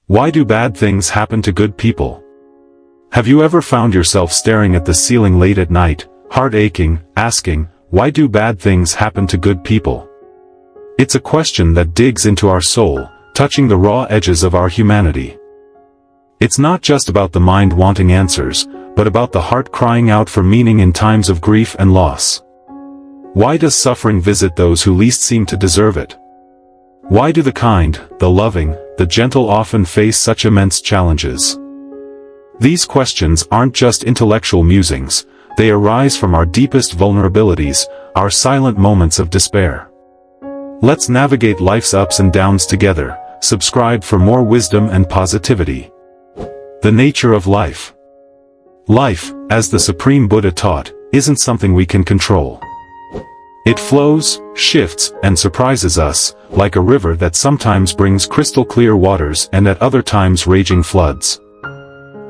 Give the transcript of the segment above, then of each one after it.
Why do bad things happen to good people? Have you ever found yourself staring at the ceiling late at night, heart aching, asking, why do bad things happen to good people? It's a question that digs into our soul, touching the raw edges of our humanity. It's not just about the mind wanting answers, but about the heart crying out for meaning in times of grief and loss. Why does suffering visit those who least seem to deserve it? Why do the kind, the loving, the gentle often face such immense challenges? These questions aren't just intellectual musings, they arise from our deepest vulnerabilities, our silent moments of despair. Let's navigate life's ups and downs together. Subscribe for more wisdom and positivity. The nature of life. Life, as the Supreme Buddha taught, isn't something we can control. It flows, shifts, and surprises us, like a river that sometimes brings crystal clear waters and at other times raging floods.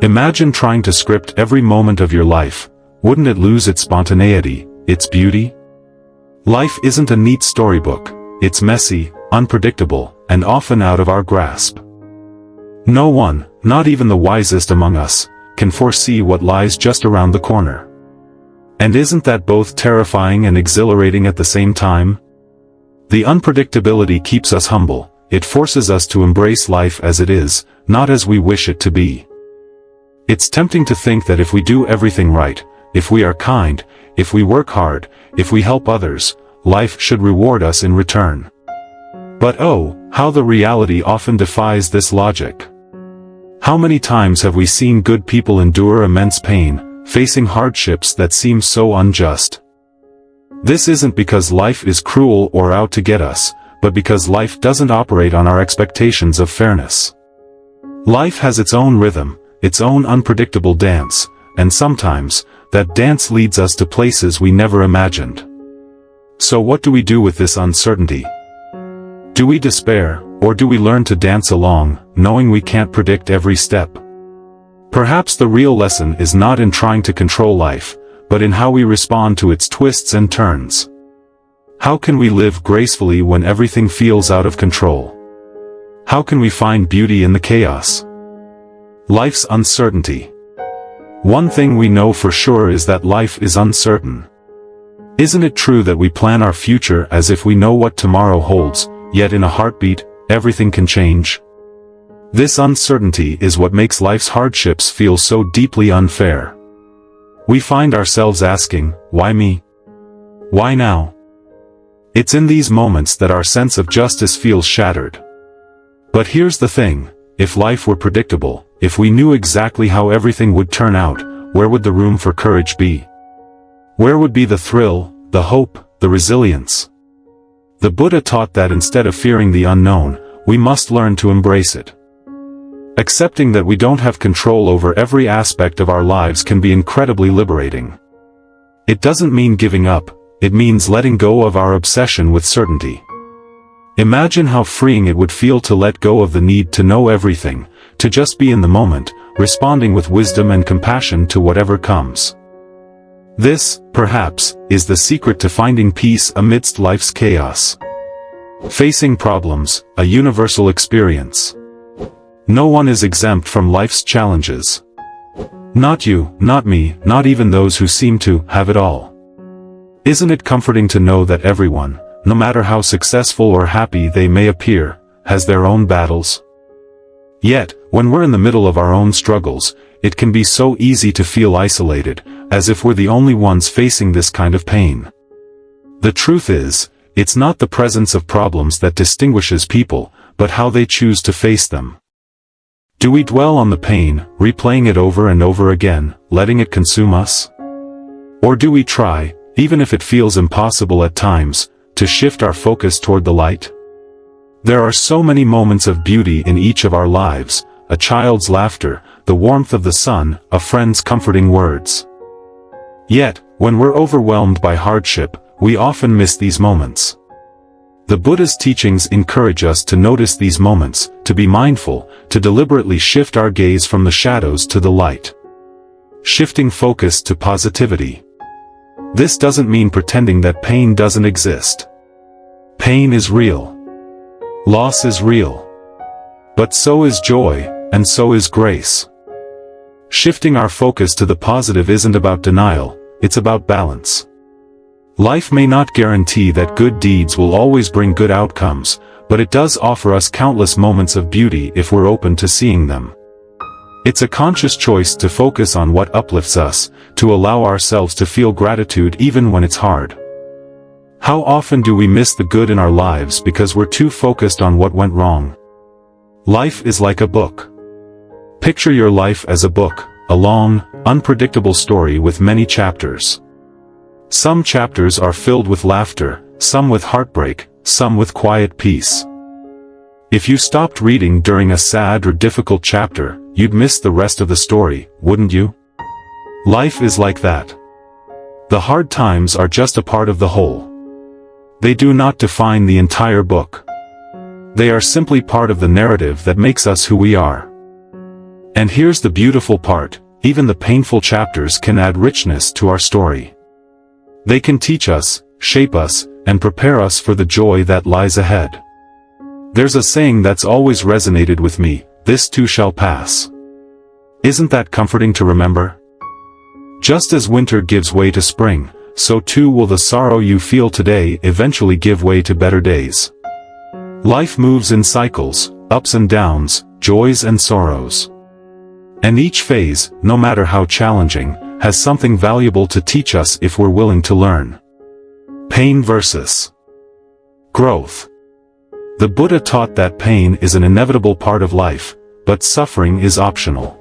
Imagine trying to script every moment of your life. Wouldn't it lose its spontaneity, its beauty? Life isn't a neat storybook. It's messy, unpredictable, and often out of our grasp. No one, not even the wisest among us, can foresee what lies just around the corner. And isn't that both terrifying and exhilarating at the same time? The unpredictability keeps us humble. It forces us to embrace life as it is, not as we wish it to be. It's tempting to think that if we do everything right, if we are kind, if we work hard, if we help others, life should reward us in return. But oh, how the reality often defies this logic. How many times have we seen good people endure immense pain, facing hardships that seem so unjust? This isn't because life is cruel or out to get us, but because life doesn't operate on our expectations of fairness. Life has its own rhythm, its own unpredictable dance, and sometimes, that dance leads us to places we never imagined. So what do we do with this uncertainty? Do we despair, or do we learn to dance along, knowing we can't predict every step? Perhaps the real lesson is not in trying to control life, but in how we respond to its twists and turns. How can we live gracefully when everything feels out of control? How can we find beauty in the chaos? Life's uncertainty. One thing we know for sure is that life is uncertain. Isn't it true that we plan our future as if we know what tomorrow holds, yet in a heartbeat, everything can change? This uncertainty is what makes life's hardships feel so deeply unfair. We find ourselves asking, why me? Why now? It's in these moments that our sense of justice feels shattered. But here's the thing, if life were predictable, if we knew exactly how everything would turn out, where would the room for courage be? Where would be the thrill, the hope, the resilience? The Buddha taught that instead of fearing the unknown, we must learn to embrace it. Accepting that we don't have control over every aspect of our lives can be incredibly liberating. It doesn't mean giving up, it means letting go of our obsession with certainty. Imagine how freeing it would feel to let go of the need to know everything, to just be in the moment, responding with wisdom and compassion to whatever comes. This, perhaps, is the secret to finding peace amidst life's chaos. Facing problems, a universal experience. No one is exempt from life's challenges. Not you, not me, not even those who seem to have it all. Isn't it comforting to know that everyone, no matter how successful or happy they may appear, has their own battles? Yet, when we're in the middle of our own struggles, it can be so easy to feel isolated, as if we're the only ones facing this kind of pain. The truth is, it's not the presence of problems that distinguishes people, but how they choose to face them. Do we dwell on the pain, replaying it over and over again, letting it consume us? Or do we try, even if it feels impossible at times, to shift our focus toward the light? There are so many moments of beauty in each of our lives, a child's laughter, the warmth of the sun, a friend's comforting words. Yet, when we're overwhelmed by hardship, we often miss these moments. The Buddha's teachings encourage us to notice these moments, to be mindful, to deliberately shift our gaze from the shadows to the light. Shifting focus to positivity. This doesn't mean pretending that pain doesn't exist. Pain is real. Loss is real. But so is joy, and so is grace. Shifting our focus to the positive isn't about denial, it's about balance. Life may not guarantee that good deeds will always bring good outcomes, but it does offer us countless moments of beauty if we're open to seeing them. It's a conscious choice to focus on what uplifts us, to allow ourselves to feel gratitude even when it's hard. How often do we miss the good in our lives because we're too focused on what went wrong? Life is like a book. Picture your life as a book, a long, unpredictable story with many chapters. Some chapters are filled with laughter, some with heartbreak, some with quiet peace. If you stopped reading during a sad or difficult chapter, you'd miss the rest of the story, wouldn't you? Life is like that. The hard times are just a part of the whole. They do not define the entire book. They are simply part of the narrative that makes us who we are. And here's the beautiful part, even the painful chapters can add richness to our story. They can teach us, shape us, and prepare us for the joy that lies ahead. There's a saying that's always resonated with me, this too shall pass. Isn't that comforting to remember? Just as winter gives way to spring, so too will the sorrow you feel today eventually give way to better days. Life moves in cycles, ups and downs, joys and sorrows. And each phase, no matter how challenging, has something valuable to teach us if we're willing to learn. Pain versus growth. The Buddha taught that pain is an inevitable part of life, but suffering is optional.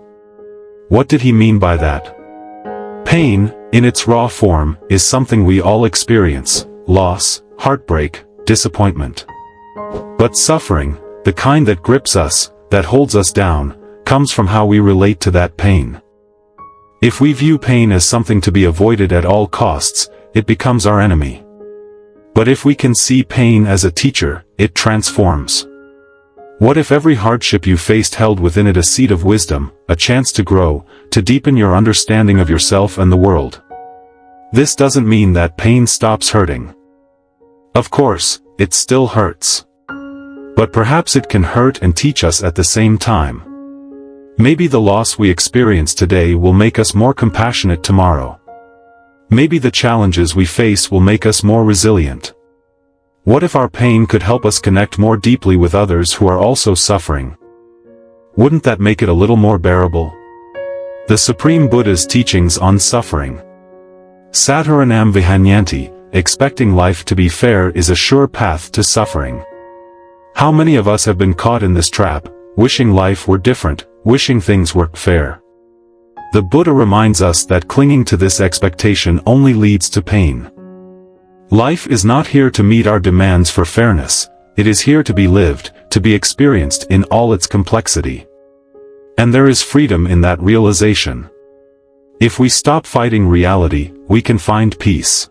What did he mean by that? Pain, in its raw form, is something we all experience: loss, heartbreak, disappointment. But suffering, the kind that grips us, that holds us down, comes from how we relate to that pain. If we view pain as something to be avoided at all costs, it becomes our enemy. But if we can see pain as a teacher, it transforms. What if every hardship you faced held within it a seed of wisdom, a chance to grow, to deepen your understanding of yourself and the world? This doesn't mean that pain stops hurting. Of course, it still hurts. But perhaps it can hurt and teach us at the same time. Maybe the loss we experience today will make us more compassionate tomorrow. Maybe the challenges we face will make us more resilient. What if our pain could help us connect more deeply with others who are also suffering? Wouldn't that make it a little more bearable? The Supreme Buddha's teachings on suffering. Sadharanam vihanyanti, expecting life to be fair is a sure path to suffering. How many of us have been caught in this trap, wishing life were different, wishing things were fair? The Buddha reminds us that clinging to this expectation only leads to pain. Life is not here to meet our demands for fairness, it is here to be lived, to be experienced in all its complexity. And there is freedom in that realization. If we stop fighting reality, we can find peace.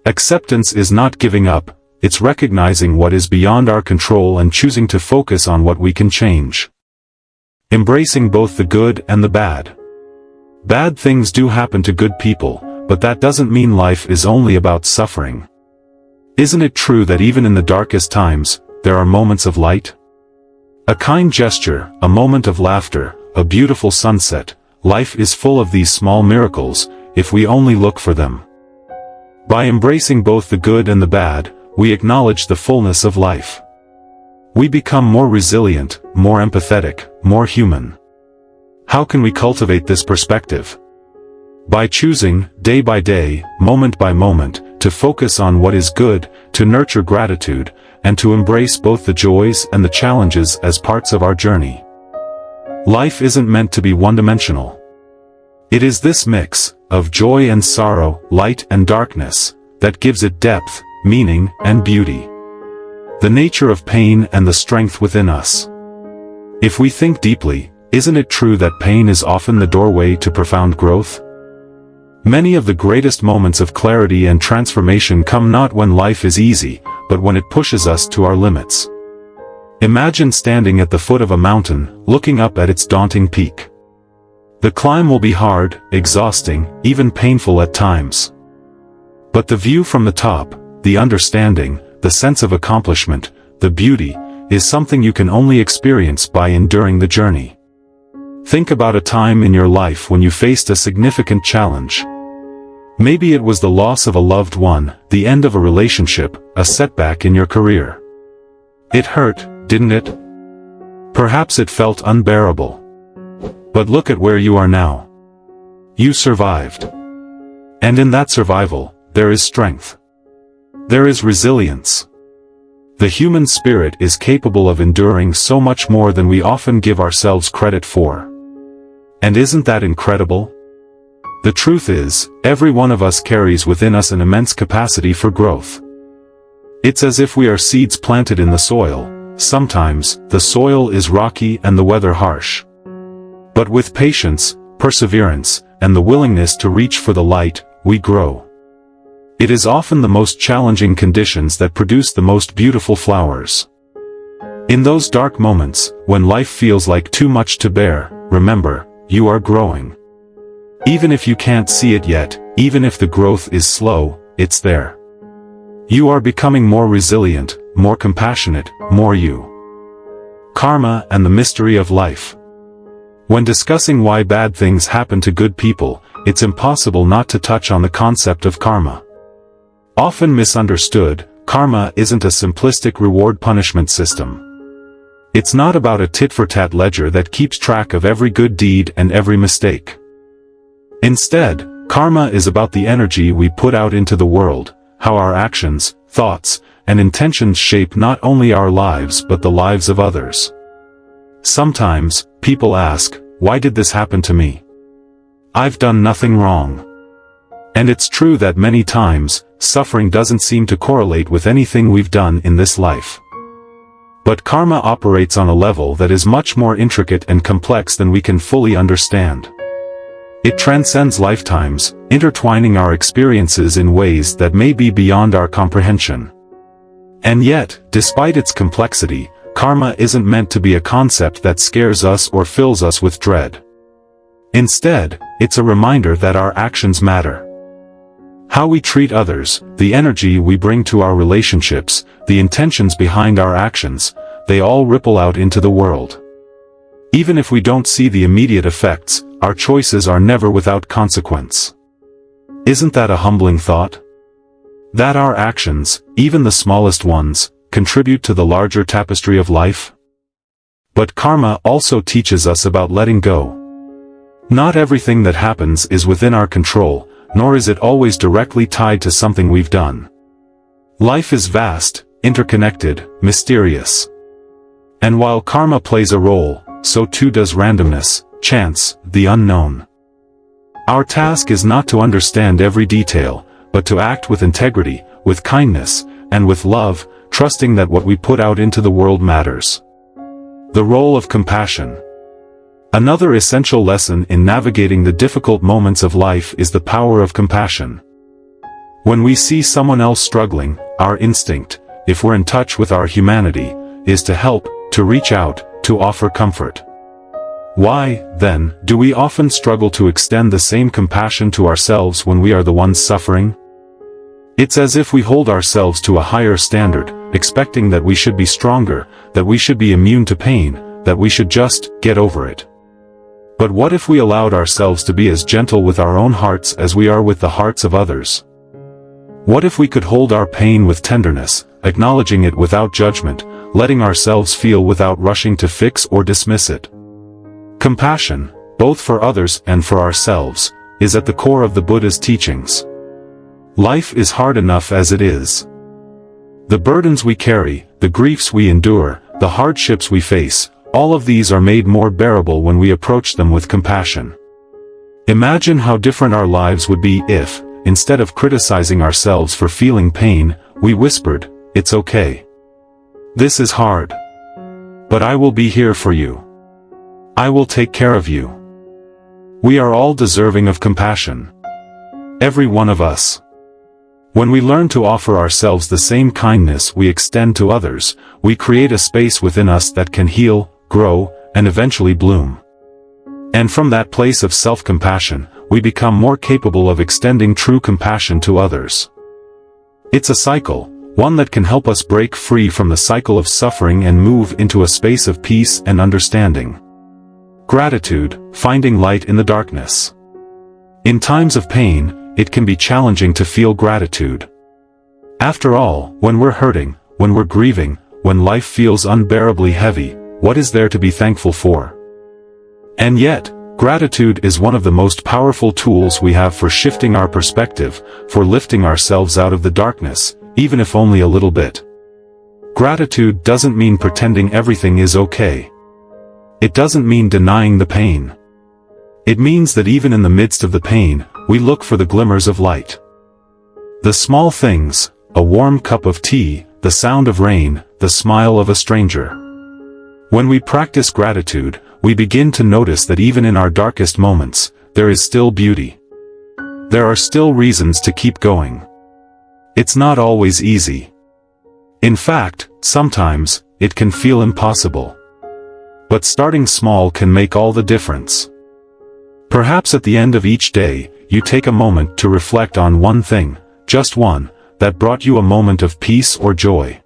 Acceptance is not giving up, it's recognizing what is beyond our control and choosing to focus on what we can change. Embracing both the good and the bad. Bad things do happen to good people, but that doesn't mean life is only about suffering. Isn't it true that even in the darkest times, there are moments of light? A kind gesture, a moment of laughter, a beautiful sunset, life is full of these small miracles, if we only look for them. By embracing both the good and the bad, we acknowledge the fullness of life. We become more resilient, more empathetic, more human. How can we cultivate this perspective? By choosing, day by day, moment by moment, to focus on what is good, to nurture gratitude, and to embrace both the joys and the challenges as parts of our journey. Life isn't meant to be one-dimensional. It is this mix, of joy and sorrow, light and darkness, that gives it depth, meaning, and beauty. The nature of pain and the strength within us. If we think deeply, isn't it true that pain is often the doorway to profound growth? Many of the greatest moments of clarity and transformation come not when life is easy, but when it pushes us to our limits. Imagine standing at the foot of a mountain, looking up at its daunting peak. The climb will be hard, exhausting, even painful at times. But the view from the top, the understanding, the sense of accomplishment, the beauty, is something you can only experience by enduring the journey. Think about a time in your life when you faced a significant challenge. Maybe it was the loss of a loved one, the end of a relationship, a setback in your career. It hurt, didn't it? Perhaps it felt unbearable. But look at where you are now. You survived. And in that survival, there is strength. There is resilience. The human spirit is capable of enduring so much more than we often give ourselves credit for. And isn't that incredible? The truth is, every one of us carries within us an immense capacity for growth. It's as if we are seeds planted in the soil. Sometimes, the soil is rocky and the weather harsh. But with patience, perseverance, and the willingness to reach for the light, we grow. It is often the most challenging conditions that produce the most beautiful flowers. In those dark moments, when life feels like too much to bear, remember, you are growing. Even if you can't see it yet, even if the growth is slow, it's there. You are becoming more resilient, more compassionate, more you. Karma and the mystery of life. When discussing why bad things happen to good people, it's impossible not to touch on the concept of karma. Often misunderstood, karma isn't a simplistic reward-punishment system. It's not about a tit-for-tat ledger that keeps track of every good deed and every mistake. Instead, karma is about the energy we put out into the world, how our actions, thoughts, and intentions shape not only our lives but the lives of others. Sometimes, people ask, why did this happen to me? I've done nothing wrong. And it's true that many times, suffering doesn't seem to correlate with anything we've done in this life. But karma operates on a level that is much more intricate and complex than we can fully understand. It transcends lifetimes, intertwining our experiences in ways that may be beyond our comprehension. And yet, despite its complexity, karma isn't meant to be a concept that scares us or fills us with dread. Instead, it's a reminder that our actions matter. How we treat others, the energy we bring to our relationships, the intentions behind our actions, they all ripple out into the world. Even if we don't see the immediate effects, our choices are never without consequence. Isn't that a humbling thought? That our actions, even the smallest ones, contribute to the larger tapestry of life? But karma also teaches us about letting go. Not everything that happens is within our control, nor is it always directly tied to something we've done. Life is vast, interconnected, mysterious. And while karma plays a role, so too does randomness, chance, the unknown. Our task is not to understand every detail, but to act with integrity, with kindness, and with love, trusting that what we put out into the world matters. The role of compassion. Another essential lesson in navigating the difficult moments of life is the power of compassion. When we see someone else struggling, our instinct, if we're in touch with our humanity, is to help, to reach out, to offer comfort. Why, then, do we often struggle to extend the same compassion to ourselves when we are the ones suffering? It's as if we hold ourselves to a higher standard, expecting that we should be stronger, that we should be immune to pain, that we should just get over it. But what if we allowed ourselves to be as gentle with our own hearts as we are with the hearts of others? What if we could hold our pain with tenderness, acknowledging it without judgment, letting ourselves feel without rushing to fix or dismiss it? Compassion, both for others and for ourselves, is at the core of the Buddha's teachings. Life is hard enough as it is. The burdens we carry, the griefs we endure, the hardships we face, all of these are made more bearable when we approach them with compassion. Imagine how different our lives would be if, instead of criticizing ourselves for feeling pain, we whispered, "It's okay. This is hard. But I will be here for you. I will take care of you." We are all deserving of compassion. Every one of us. When we learn to offer ourselves the same kindness we extend to others, we create a space within us that can heal, grow, and eventually bloom. And from that place of self-compassion, we become more capable of extending true compassion to others. It's a cycle. one that can help us break free from the cycle of suffering and move into a space of peace and understanding. Gratitude, finding light in the darkness. In times of pain, it can be challenging to feel gratitude. After all, when we're hurting, when we're grieving, when life feels unbearably heavy, what is there to be thankful for? And yet, gratitude is one of the most powerful tools we have for shifting our perspective, for lifting ourselves out of the darkness, even if only a little bit. Gratitude doesn't mean pretending everything is okay. It doesn't mean denying the pain. It means that even in the midst of the pain, we look for the glimmers of light. The small things, a warm cup of tea, the sound of rain, the smile of a stranger. When we practice gratitude, we begin to notice that even in our darkest moments, there is still beauty. There are still reasons to keep going. It's not always easy. In fact, sometimes, it can feel impossible. But starting small can make all the difference. Perhaps at the end of each day, you take a moment to reflect on one thing, just one, that brought you a moment of peace or joy.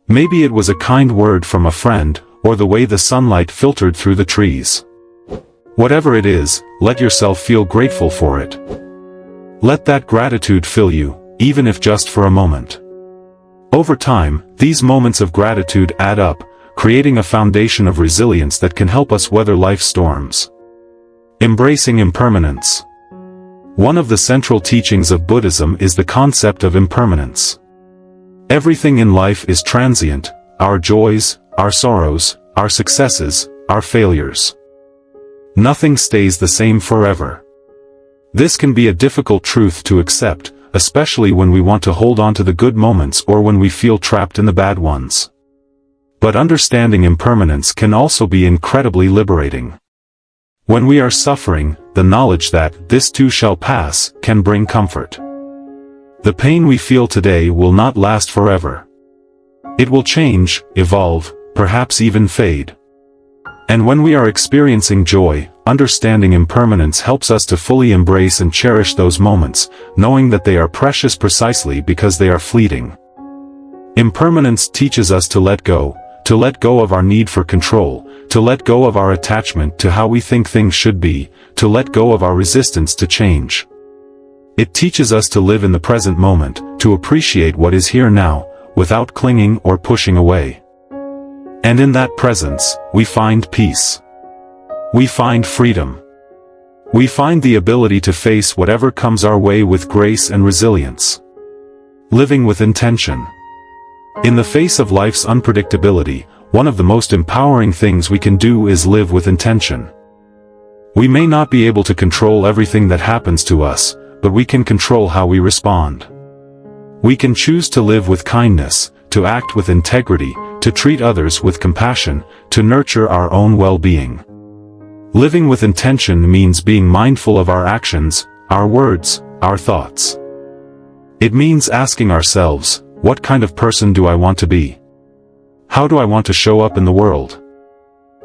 Maybe it was a kind word from a friend, or the way the sunlight filtered through the trees. Whatever it is, let yourself feel grateful for it. Let that gratitude fill you, even if just for a moment. Over time, these moments of gratitude add up, creating a foundation of resilience that can help us weather life's storms. Embracing impermanence. One of the central teachings of Buddhism is the concept of impermanence. Everything in life is transient, our joys, our sorrows, our successes, our failures. Nothing stays the same forever. This can be a difficult truth to accept, especially when we want to hold on to the good moments or when we feel trapped in the bad ones. But understanding impermanence can also be incredibly liberating. When we are suffering, the knowledge that this too shall pass can bring comfort. The pain we feel today will not last forever. It will change, evolve, perhaps even fade. And when we are experiencing joy, understanding impermanence helps us to fully embrace and cherish those moments, knowing that they are precious precisely because they are fleeting. Impermanence teaches us to let go of our need for control, to let go of our attachment to how we think things should be, to let go of our resistance to change. It teaches us to live in the present moment, to appreciate what is here now, without clinging or pushing away. And in that presence, we find peace. We find freedom. We find the ability to face whatever comes our way with grace and resilience. Living with intention. In the face of life's unpredictability, one of the most empowering things we can do is live with intention. We may not be able to control everything that happens to us, but we can control how we respond. We can choose to live with kindness, to act with integrity, to treat others with compassion, to nurture our own well-being. Living with intention means being mindful of our actions, our words, our thoughts. It means asking ourselves, what kind of person do I want to be? How do I want to show up in the world?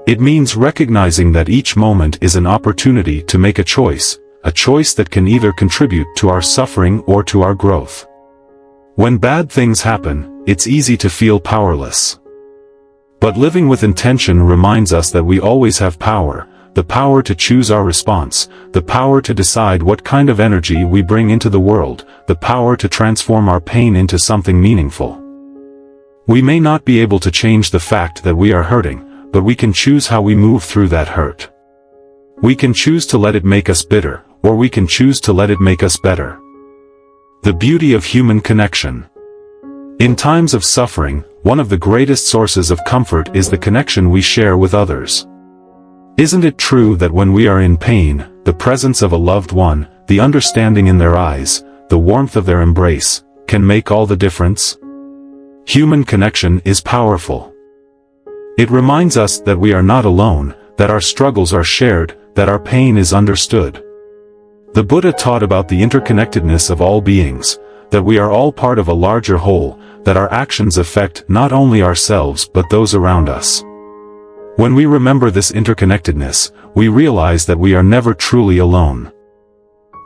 It means recognizing that each moment is an opportunity to make a choice that can either contribute to our suffering or to our growth. When bad things happen, it's easy to feel powerless. But living with intention reminds us that we always have power, the power to choose our response, the power to decide what kind of energy we bring into the world, the power to transform our pain into something meaningful. We may not be able to change the fact that we are hurting, but we can choose how we move through that hurt. We can choose to let it make us bitter, or we can choose to let it make us better. The beauty of human connection. In times of suffering, one of the greatest sources of comfort is the connection we share with others. Isn't it true that when we are in pain, the presence of a loved one, the understanding in their eyes, the warmth of their embrace, can make all the difference? Human connection is powerful. It reminds us that we are not alone, that our struggles are shared, that our pain is understood. The Buddha taught about the interconnectedness of all beings, that we are all part of a larger whole, that our actions affect not only ourselves but those around us. When we remember this interconnectedness, we realize that we are never truly alone.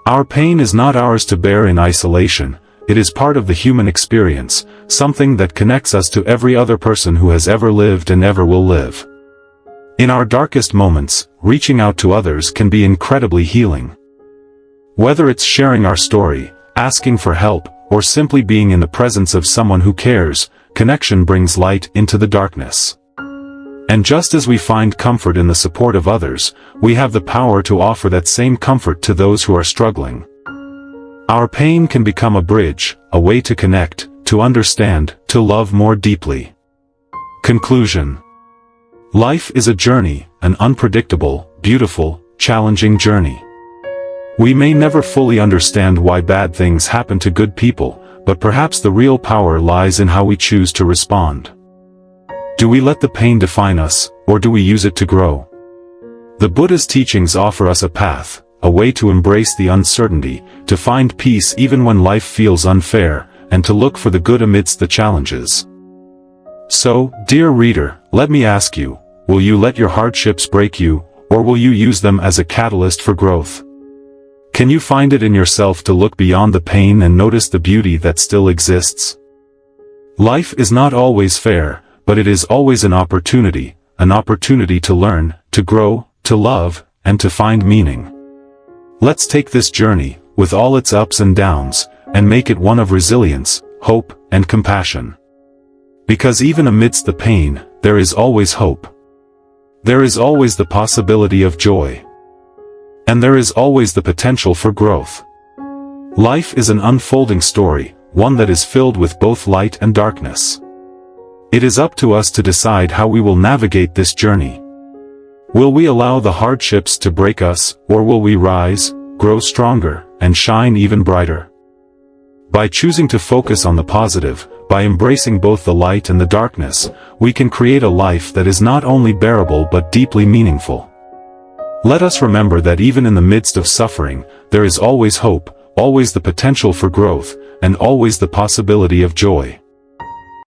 Our pain is not ours to bear in isolation, it is part of the human experience, something that connects us to every other person who has ever lived and ever will live. In our darkest moments, reaching out to others can be incredibly healing. Whether it's sharing our story, asking for help, or simply being in the presence of someone who cares, connection brings light into the darkness. And just as we find comfort in the support of others, we have the power to offer that same comfort to those who are struggling. Our pain can become a bridge, a way to connect, to understand, to love more deeply. Conclusion. Life is a journey, an unpredictable, beautiful, challenging journey. We may never fully understand why bad things happen to good people, but perhaps the real power lies in how we choose to respond. Do we let the pain define us, or do we use it to grow? The Buddha's teachings offer us a path, a way to embrace the uncertainty, to find peace even when life feels unfair, and to look for the good amidst the challenges. So, dear reader, let me ask you, will you let your hardships break you, or will you use them as a catalyst for growth? Can you find it in yourself to look beyond the pain and notice the beauty that still exists? Life is not always fair, but it is always an opportunity to learn, to grow, to love, and to find meaning. Let's take this journey, with all its ups and downs, and make it one of resilience, hope, and compassion. Because even amidst the pain, there is always hope. There is always the possibility of joy. And there is always the potential for growth. Life is an unfolding story, one that is filled with both light and darkness. It is up to us to decide how we will navigate this journey. Will we allow the hardships to break us, or will we rise, grow stronger, and shine even brighter? By choosing to focus on the positive, by embracing both the light and the darkness, we can create a life that is not only bearable but deeply meaningful. Let us remember that even in the midst of suffering, there is always hope, always the potential for growth, and always the possibility of joy.